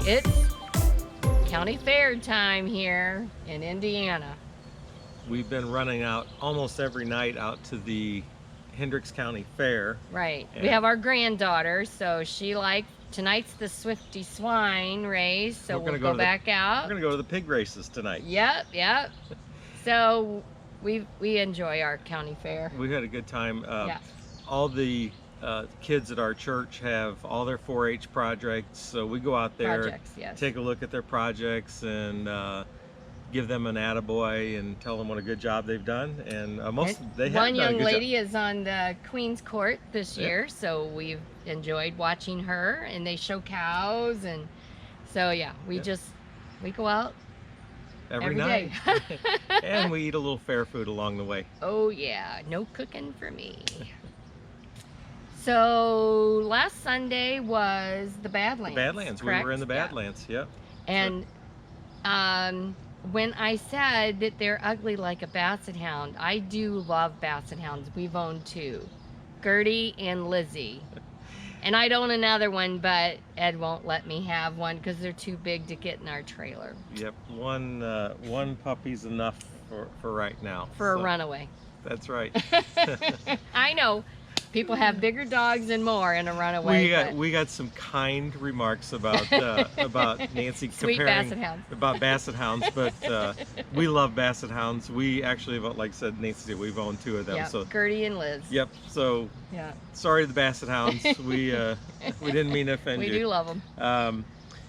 It's county fair time here in Indiana. We've been running out almost every night out to the Hendricks County Fair. Right. We have our granddaughter, so she liked, tonight's the Swifty Swine race, so we'll go back out. We're going to go to the pig races tonight. Yep, yep. So we enjoy our county fair. We had a good time. Yeah. All the kids at our church have all their 4-H projects, so we go out there, yes. take a look at their projects, and give them an attaboy and tell them what a good job they've done. And one young lady is on the Queen's Court this year, so we've enjoyed watching her, and they show cows, and so yeah, we go out every night. And we eat a little fair food along the way. Oh yeah, no cooking for me. So last Sunday was the Badlands. Badlands, correct? We were in the Badlands, yeah. Yep. And when I said that they're ugly like a basset hound, I do love basset hounds. We've owned 2, Gertie and Lizzie. And I'd own another one, but Ed won't let me have one because they're too big to get in our trailer. Yep, one puppy's enough for right now. For a runaway. That's right. I know. People have bigger dogs and more in a runaway. We got some kind remarks about Nancy Sweet comparing basset hounds. About basset hounds, but we love basset hounds. We actually, like I said, Nancy said, we've owned 2 of them. Yep, so Gertie and Liz. Yep. So yeah. Sorry to the basset hounds. We didn't mean to offend you. We do love them.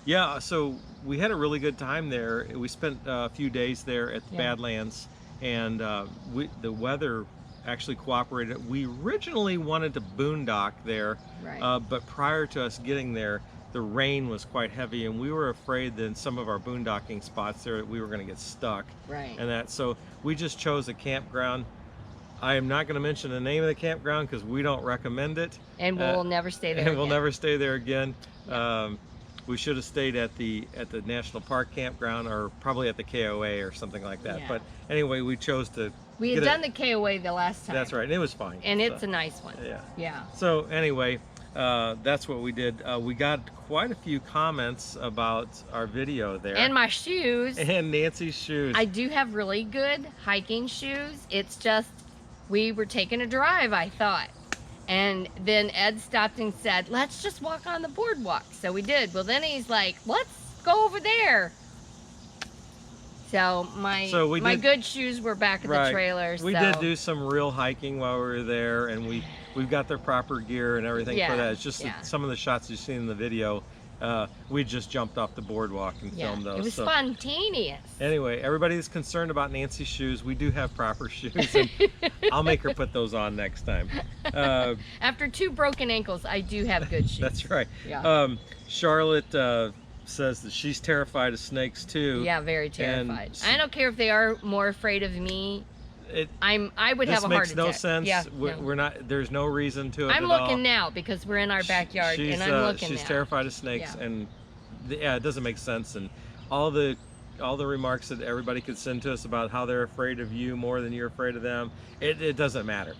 Yeah. So we had a really good time there. We spent a few days there at the Badlands, and the weather actually cooperated. We originally wanted to boondock there, right. But prior to us getting there, the rain was quite heavy, and we were afraid that in some of our boondocking spots there we were going to get stuck. Right. And so we just chose a campground. I am not going to mention the name of the campground because we don't recommend it. And we'll never stay there. And we'll never stay there again. Yeah. We should have stayed at the National Park campground, or probably at the KOA or something like that. Yeah. But anyway, we chose to. We had done the KOA the last time. That's right, and it was fine. And it's a nice one. Yeah. Yeah. So anyway, that's what we did. We got quite a few comments about our video there. And my shoes. And Nancy's shoes. I do have really good hiking shoes. It's just, we were taking a drive, I thought. And then Ed stopped and said, let's just walk on the boardwalk. So we did. Well, then he's like, let's go over there. So my good shoes were back at the trailer. We did do some real hiking while we were there, and we've got the proper gear and everything for that. It's just that some of the shots you've seen in the video, we just jumped off the boardwalk and filmed those. It was spontaneous. Anyway, everybody that's concerned about Nancy's shoes, we do have proper shoes, and I'll make her put those on next time. After 2 broken ankles, I do have good shoes. That's right. Yeah. Charlotte says that she's terrified of snakes too. Yeah, very terrified. I don't care if they are more afraid of me. I would have a heart attack. This makes no sense. Yeah, we're not. There's no reason to it I'm at all. looking now because we're in our backyard, and I'm looking now. She's terrified of snakes, and it doesn't make sense. And all the remarks that everybody could send to us about how they're afraid of you more than you're afraid of them, it doesn't matter.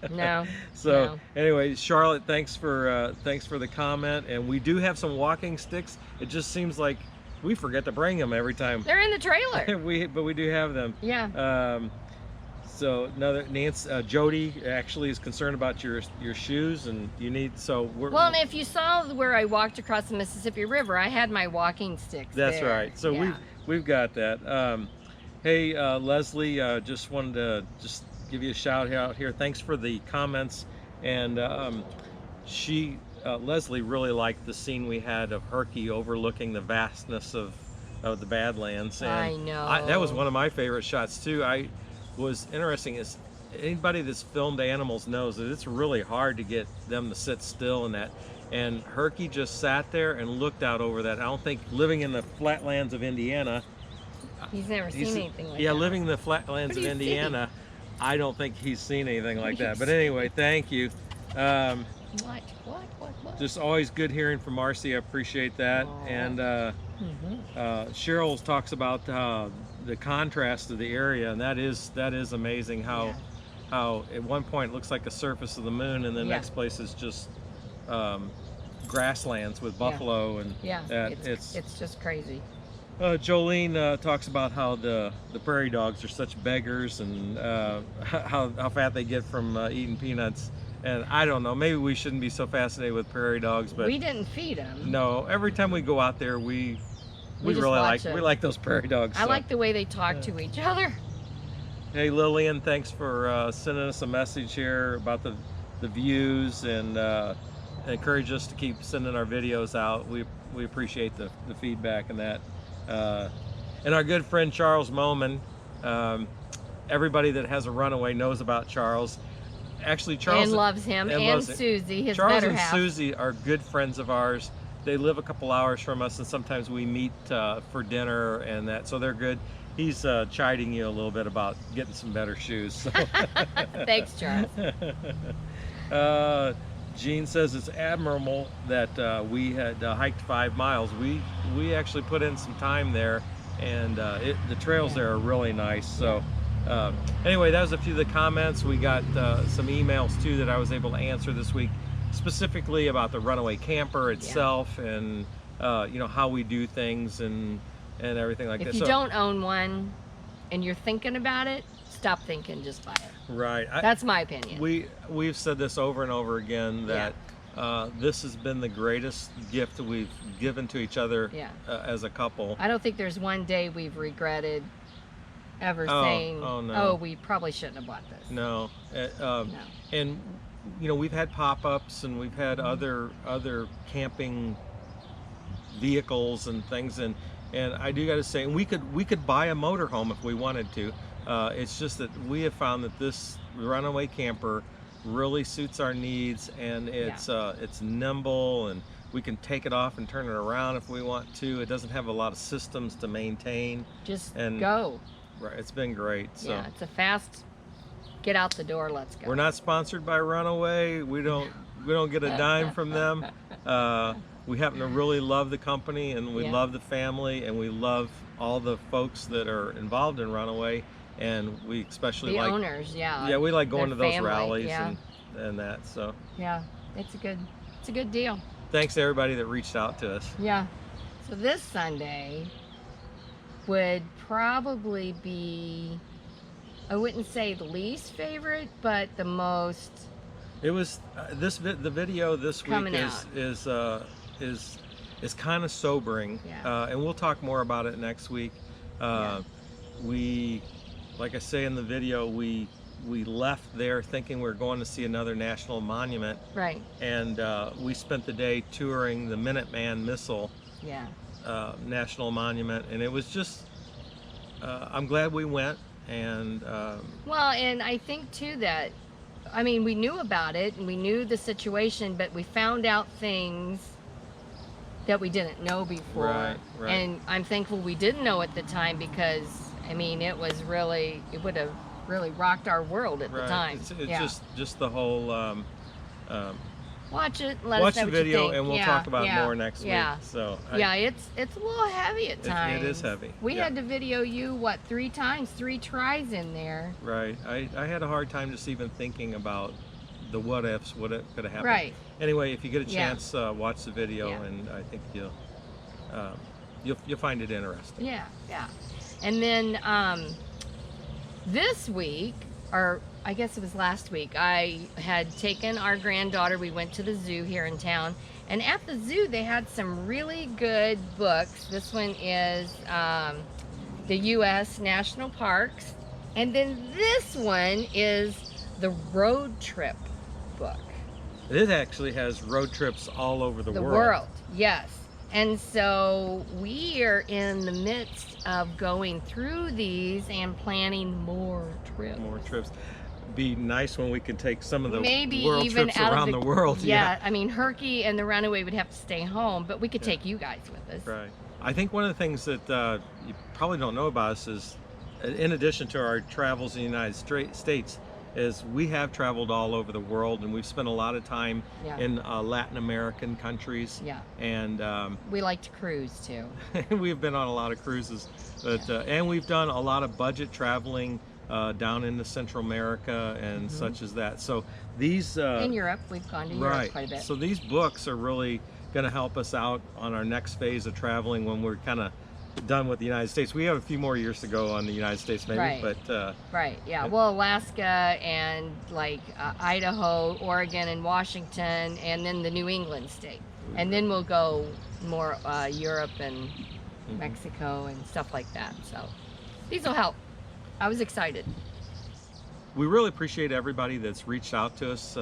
No. So anyway, Charlotte, thanks for the comment, and we do have some walking sticks. It just seems like we forget to bring them every time. They're in the trailer. But we do have them. Yeah. So Jody actually is concerned about your shoes, and you need well, and if you saw where I walked across the Mississippi River, I had my walking sticks. That's there. right. So we've got that. Hey, Leslie, just wanted to give you a shout out here. Thanks for the comments, and Leslie really liked the scene we had of Herky overlooking the vastness of the Badlands. And I know. That was one of my favorite shots too. Was interesting is anybody that's filmed animals knows that it's really hard to get them to sit still in that, and Herky just sat there and looked out over that. I don't think, living in the flatlands of Indiana, he's never seen anything like that. Yeah, living in the flatlands of Indiana, I don't think he's seen anything like that. But anyway, thank you. What? Just always good hearing from Marcy. I appreciate that. Aww. And Cheryl talks about the contrast of the area, and that is amazing how at one point it looks like the surface of the moon, and the next place is just grasslands with buffalo, and Yeah, that it's just crazy. Jolene talks about how the prairie dogs are such beggars, and how fat they get from eating peanuts. And I don't know, maybe we shouldn't be so fascinated with prairie dogs, but We didn't feed them. no, every time we go out there, we just really watch we them. like those prairie dogs. I so. like the way they talk to each other. Hey Lillian, thanks for sending us a message here about the views, and encourage us to keep sending our videos out. We appreciate the feedback and that. And our good friend Charles Moman, everybody that has a runaway knows about Charles. Actually, Charles And loves him, and Susie, his Charles better and half. Susie are good friends of ours. They live a couple hours from us, and sometimes we meet for dinner and that, so they're good. He's chiding you a little bit about getting some better shoes. So. Thanks, Charles. Jean says it's admirable that we had hiked 5 miles. We actually put in some time there, and the trails there are really nice. So anyway, that was a few of the comments. We got some emails too that I was able to answer this week, specifically about the runaway camper itself, and you know, how we do things and everything like that. If you don't own one and you're thinking about it, stop thinking, just buy it. Right. That's my opinion. We've said this over and over again, that this has been the greatest gift that we've given to each other as a couple. I don't think there's one day we've regretted ever saying, no. oh, we probably shouldn't have bought this. No. No. And you know, we've had pop-ups, and we've had other camping vehicles and things, and I do got to say, and we could buy a motorhome if we wanted to. It's just that we have found that this runaway camper really suits our needs, and it's nimble, and we can take it off and turn it around if we want to. It doesn't have a lot of systems to maintain. Just and go. Right, it's been great. So yeah, it's a fast get out the door, let's go. We're not sponsored by Runaway. We don't get a dime from them. We happen to really love the company, and we love the family, and we love all the folks that are involved in Runaway, and we especially like the owners. we like going to those family, rallies and that. So yeah, it's a good deal. Thanks to everybody that reached out to us. Yeah. So this Sunday would probably be, I wouldn't say the least favorite, but the most. It was the video this week is kind of sobering, and we'll talk more about it next week. We, like I say in the video, we left there thinking we were going to see another national monument, right? And we spent the day touring the Minuteman missile national monument, and it was just I'm glad we went. And well, and I think too that, I mean, we knew about it and we knew the situation, but we found out things that we didn't know before. Right. And I'm thankful we didn't know at the time, because I mean, it would have really rocked our world at the time. It's just the whole watch it, watch us know the what you video, think. and we'll talk about more next week. So it's a little heavy at times. It is heavy. We had to video you 3 times, 3 tries in there. Right. I had a hard time just even thinking about the what ifs, what it could have happened. Right. Anyway, if you get a chance, watch the video, and I think you'll find it interesting. Yeah. And then this week, or I guess it was last week, I had taken our granddaughter. We went to the zoo here in town, and at the zoo they had some really good books. This one is the U.S. National Parks, and then this one is the road trip book. It actually has road trips all over the world. Yes. And so we are in the midst of going through these and planning more trips. More trips. Be nice when we could take some of the maybe world even trips out around of the world. Yeah, I mean, Herky and the Runaway would have to stay home, but we could take you guys with us. Right. I think one of the things that you probably don't know about us is, in addition to our travels in the United States, is we have traveled all over the world, and we've spent a lot of time in Latin American countries. Yeah. And we like to cruise too. We've been on a lot of cruises, but and we've done a lot of budget traveling down into Central America and such as that. So these in Europe, we've gone to Europe quite a bit. So these books are really going to help us out on our next phase of traveling when we're kind of done with the United States. We have a few more years to go on the United States, maybe, Right. but Right, yeah. Well, Alaska and like Idaho, Oregon, and Washington, and then the New England state. And then we'll go more Europe and Mexico and stuff like that. So these will help. I was excited. we really appreciate everybody that's reached out to us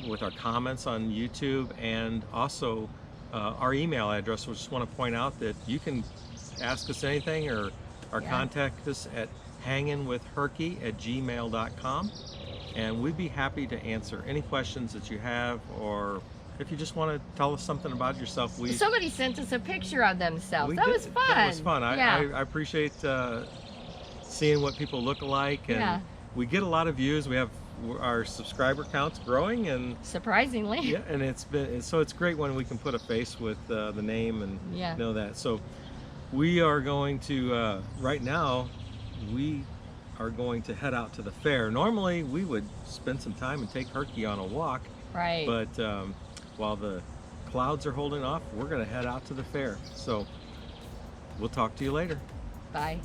with our comments on YouTube, and also our email address. We just want to point out that you can ask us anything or contact us at hanginwithherky@gmail.com, and we'd be happy to answer any questions that you have, or if you just want to tell us something about yourself. Somebody sent us a picture of themselves. That was fun. That was fun. Yeah. I appreciate seeing what people look like, and we get a lot of views. We have our subscriber count's growing, and surprisingly. Yeah, and it's great when we can put a face with the name and know that. So we are going to right now we are going to head out to the fair. Normally we would spend some time and take Herky on a walk, right? But while the clouds are holding off, we're going to head out to the fair. So we'll talk to you later. Bye.